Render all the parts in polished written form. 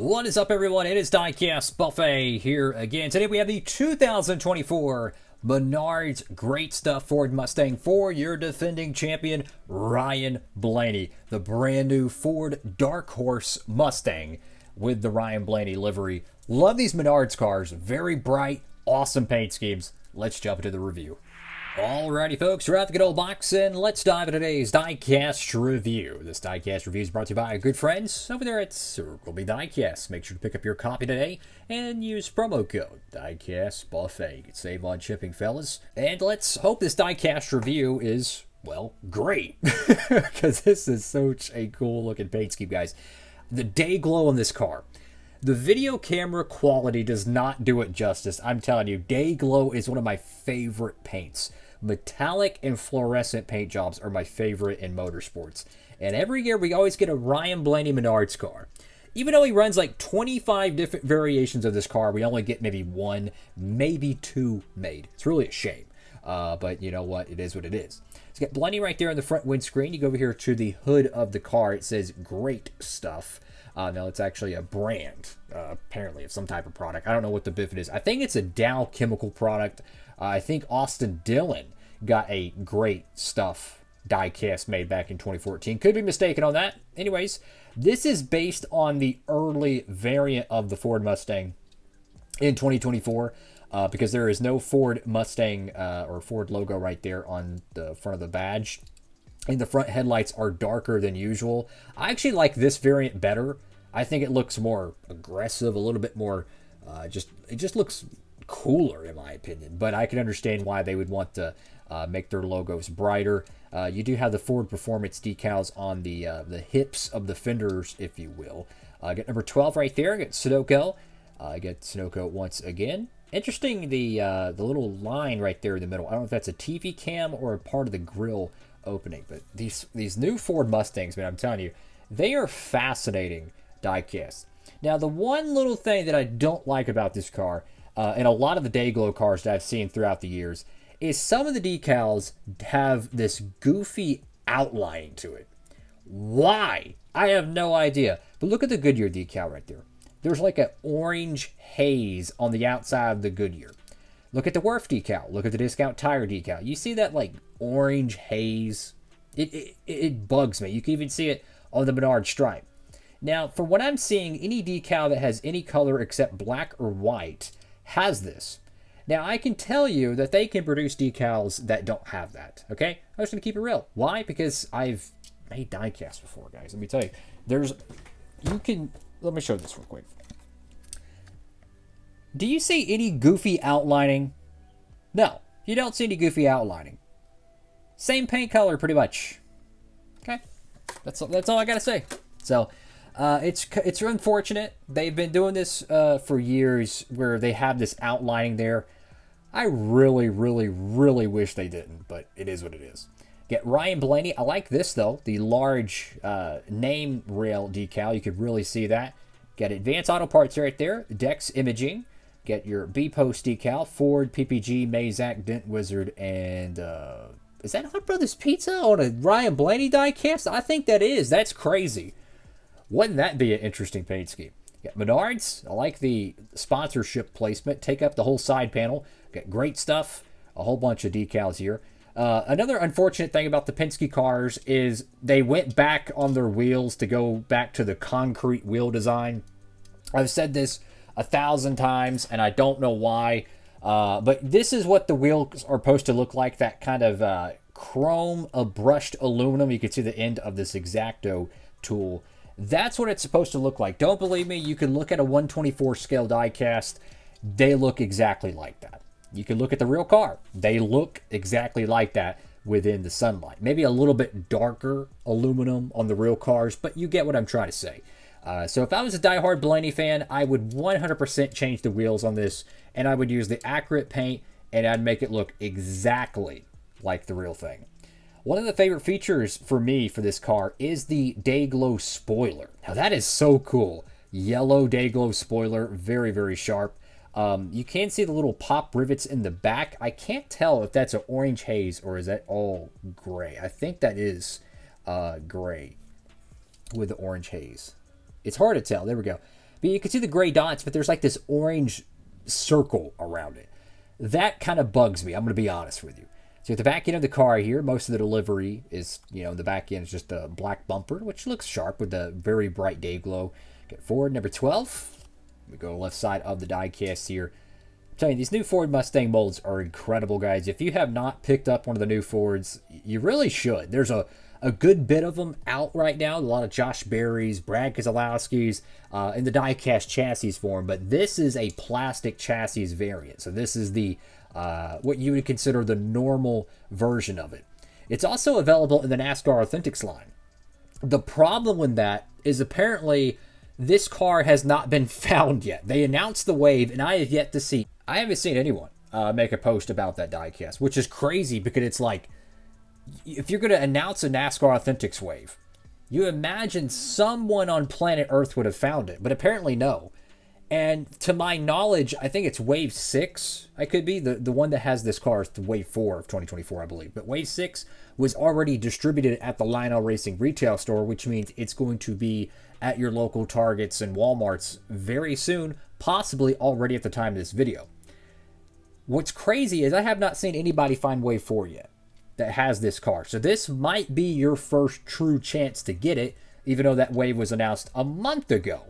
What is up, everyone? It is Diecastbuffet here again. Today we have the 2024 Menards Great Stuff Ford Mustang for your defending champion, Ryan Blaney. The brand new Ford Dark Horse Mustang with the Ryan Blaney livery. Love these Menards cars. Very bright, awesome paint schemes. Let's jump into the review. Alrighty, folks, we're out the good old box, and let's dive into today's Diecast review. This Diecast review is brought to you by our good friends over there at Circle B Diecast. Make sure to pick up your copy today and use promo code Diecastbuffet. You can save on shipping, fellas. And let's hope this Diecast review is, well, great. Because this is such a cool looking paint scheme, guys. The day glow on this car. The video camera quality does not do it justice. I'm telling you, day glow is one of my favorite paints. Metallic and fluorescent paint jobs are my favorite in motorsports. And every year we always get a Ryan Blaney Menards car. Even though he runs like 25 different variations of this car, we only get maybe one, maybe two made. It's really a shame. But you know what? It is what it is. So you got Blaney right there on the front windscreen. You go over here to the hood of the car. It says Great Stuff. Now, it's actually a brand, apparently, of some type of product. I don't know what the Biffit is. I think it's a Dow chemical product. I think Austin Dillon got a Great Stuff diecast made back in 2014. Could be mistaken on that. Anyways, this is based on the early variant of the Ford Mustang in 2024 because there is no Ford Mustang or Ford logo right there on the front of the badge. And the front headlights are darker than usual. I actually like this variant better. I think it looks more aggressive, a little bit more, it just looks cooler in my opinion. But I can understand why they would want to make their logos brighter. You do have the Ford Performance decals on the hips of the fenders, if you will. Get number 12 right there. Get Sunoco. Get Sunoco once again. Interesting, the little line right there in the middle. I don't know if that's a TV cam or a part of the grill opening, but these new Ford Mustangs, man, I'm telling you, they are fascinating diecast. Now, the one little thing that I don't like about this car, and a lot of the day glow cars that I've seen throughout the years, is some of the decals have this goofy outline to it. Why? I have no idea. But look at the Goodyear decal right there. There's like an orange haze on the outside of the Goodyear. Look at the Werf decal. Look at the Discount Tire decal. You see that like orange haze? It bugs me. You can even see it on the Menards stripe. Now, from what I'm seeing, any decal that has any color except black or white has this. Now, I can tell you that they can produce decals that don't have that, okay? I'm just going to keep it real. Why? Because I've made diecasts before, guys. Let me tell you. Let me show this real quick. Do you see any goofy outlining? No, you don't see any goofy outlining. Same paint color, pretty much. Okay, that's all I gotta say. So, it's unfortunate. They've been doing this for years, where they have this outlining there. I really, really, really wish they didn't, but it is what it is. Get Ryan Blaney. I like this though. The large name rail decal. You could really see that. Get Advanced Auto Parts right there. Dex Imaging. Get your B Post decal. Ford, PPG, Mazak, Dent Wizard, and is that Hot Brothers Pizza on a Ryan Blaney diecast? I think that is. That's crazy. Wouldn't that be an interesting paint scheme? Got Menards. I like the sponsorship placement. Take up the whole side panel. Got Great Stuff. A whole bunch of decals here. Another unfortunate thing about the Penske cars is they went back on their wheels to go back to the concrete wheel design. I've said this 1,000 times, and I don't know why. But this is what the wheels are supposed to look like, that kind of chrome brushed aluminum. You can see the end of this X-Acto tool. That's what it's supposed to look like. Don't believe me? You can look at a 124 scale diecast. They look exactly like that. You can look at the real car. They look exactly like that within the sunlight. Maybe a little bit darker aluminum on the real cars, but you get what I'm trying to say. So if I was a diehard Blaney fan, I would 100% change the wheels on this, and I would use the accurate paint, and I'd make it look exactly like the real thing. One of the favorite features for me for this car is the day glow spoiler. Now that is so cool. Yellow day glow spoiler, very, very sharp. You can see the little pop rivets in the back. I can't tell if that's an orange haze or is that all gray. I think that is gray with the orange haze. It's hard to tell. There we go. But you can see the gray dots, but there's like this orange circle around it. That kind of bugs me, I'm going to be honest with you. So at the back end of the car here, most of the delivery is, the back end is just a black bumper, which looks sharp with the very bright day glow. Get Ford number 12. We go left side of the diecast here. I'm telling you, these new Ford Mustang molds are incredible, guys. If you have not picked up one of the new Fords, you really should. There's a good bit of them out right now. A lot of Josh Berry's, Brad Keselowski's in the diecast chassis form, but this is a plastic chassis variant. So this is the what you would consider the normal version of it. It's also available in the NASCAR Authentics line. The problem with that is apparently this car has not been found yet. They announced the Wave, and I have yet to see. I haven't seen anyone make a post about that diecast, which is crazy because it's like, if you're going to announce a NASCAR Authentics Wave, you imagine someone on planet Earth would have found it, but apparently no. And to my knowledge, I think it's Wave 6, I could be. The one that has this car is the Wave 4 of 2024, I believe. But Wave 6 was already distributed at the Lionel Racing retail store, which means it's going to be at your local Targets and Walmarts very soon, possibly already at the time of this video. What's crazy is I have not seen anybody find Wave 4 yet that has this car. So this might be your first true chance to get it, even though that Wave was announced a month ago.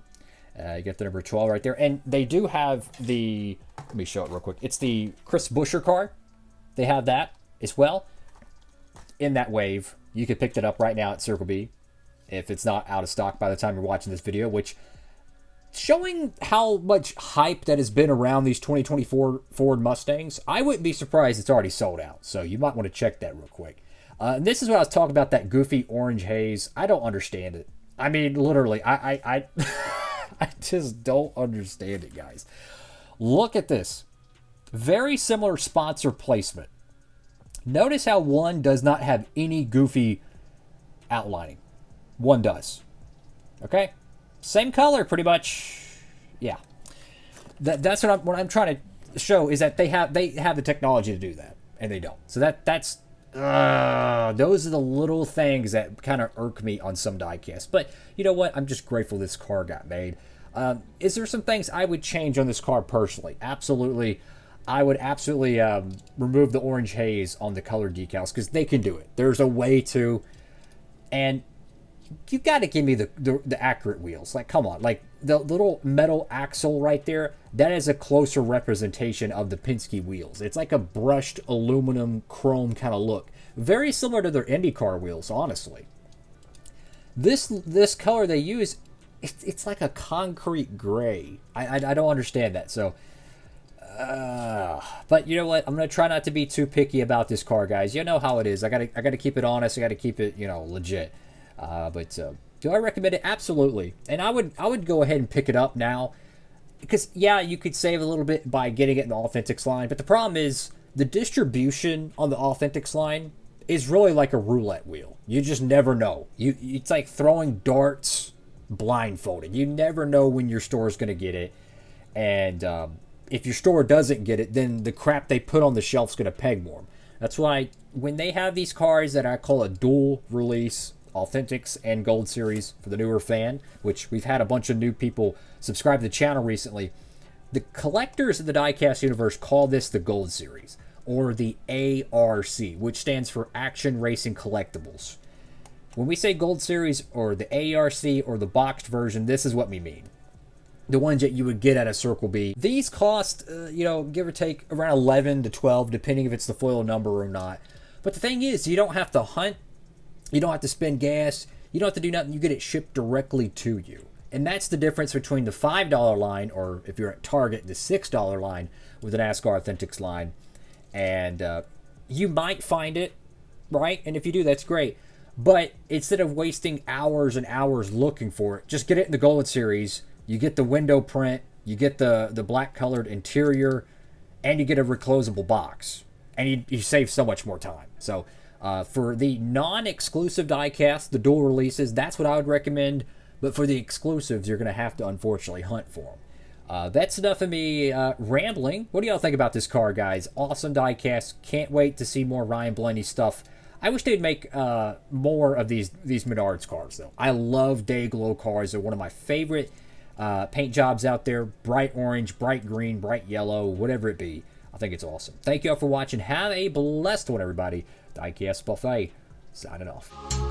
You get the number 12 right there. And they do have the, let me show it real quick. It's the Chris Buescher car. They have that as well in that Wave. You could pick that up right now at Circle B if it's not out of stock by the time you're watching this video, which showing how much hype that has been around these 2024 Ford Mustangs, I wouldn't be surprised it's already sold out. So you might want to check that real quick. And this is what I was talking about, that goofy orange haze. I don't understand it. I mean, literally, I I just don't understand it, guys. Look at this. Very similar sponsor placement. Notice how one does not have any goofy outlining. One does. Okay? Same color, pretty much. Yeah. That's what I'm trying to show, is that they have the technology to do that, and they don't. So that's those are the little things that kind of irk me on some diecasts. But you know what? I'm just grateful this car got made. Is there some things I would change on this car personally? Absolutely. I would absolutely remove the orange haze on the colored decals, because they can do it. There's a way to. And you got to give me the accurate wheels. Like, come on. Like, the little metal axle right there, that is a closer representation of the Penske wheels. It's like a brushed aluminum chrome kind of look. Very similar to their IndyCar wheels, honestly. This color they use, it's like a concrete gray. I don't understand that. So, but you know what? I'm gonna try not to be too picky about this car, guys. You know how it is. I gotta keep it honest. I gotta keep it, legit. But do I recommend it? Absolutely. And I would go ahead and pick it up now, because yeah, you could save a little bit by getting it in the Authentics line. But the problem is the distribution on the Authentics line is really like a roulette wheel. You just never know. It's like throwing darts blindfolded. You never know when your store is going to get it. And if your store doesn't get it, then the crap they put on the shelf is going to peg warm. That's why when they have these cars that I call a dual release, Authentics and Gold Series for the newer fan, which we've had a bunch of new people subscribe to the channel recently, the collectors of the Diecast universe call this the Gold Series, or the ARC, which stands for Action Racing Collectibles. When we say Gold Series or the ARC or the boxed version, this is what we mean. The ones that you would get at a Circle B. These cost, give or take around 11 to 12, depending if it's the foil number or not. But the thing is, you don't have to hunt. You don't have to spend gas. You don't have to do nothing. You get it shipped directly to you. And that's the difference between the $5 line, or if you're at Target, the $6 line with an NASCAR Authentics line. And you might find it, right? And if you do, that's great. But instead of wasting hours and hours looking for it, just get it in the Gold Series. You get the window print. You get the black colored interior. And you get a reclosable box. And you save so much more time. So for the non-exclusive diecast, the dual releases, that's what I would recommend. But for the exclusives, you're going to have to unfortunately hunt for them. That's enough of me rambling. What do y'all think about this car, guys? Awesome diecast. Can't wait to see more Ryan Blaney stuff. I wish they'd make more of these Menards cars, though. I love day glow cars. They're one of my favorite paint jobs out there, bright orange, bright green, bright yellow, whatever it be. I think it's awesome. Thank you all for watching. Have a blessed one, everybody. Diecast Buffet, signing off.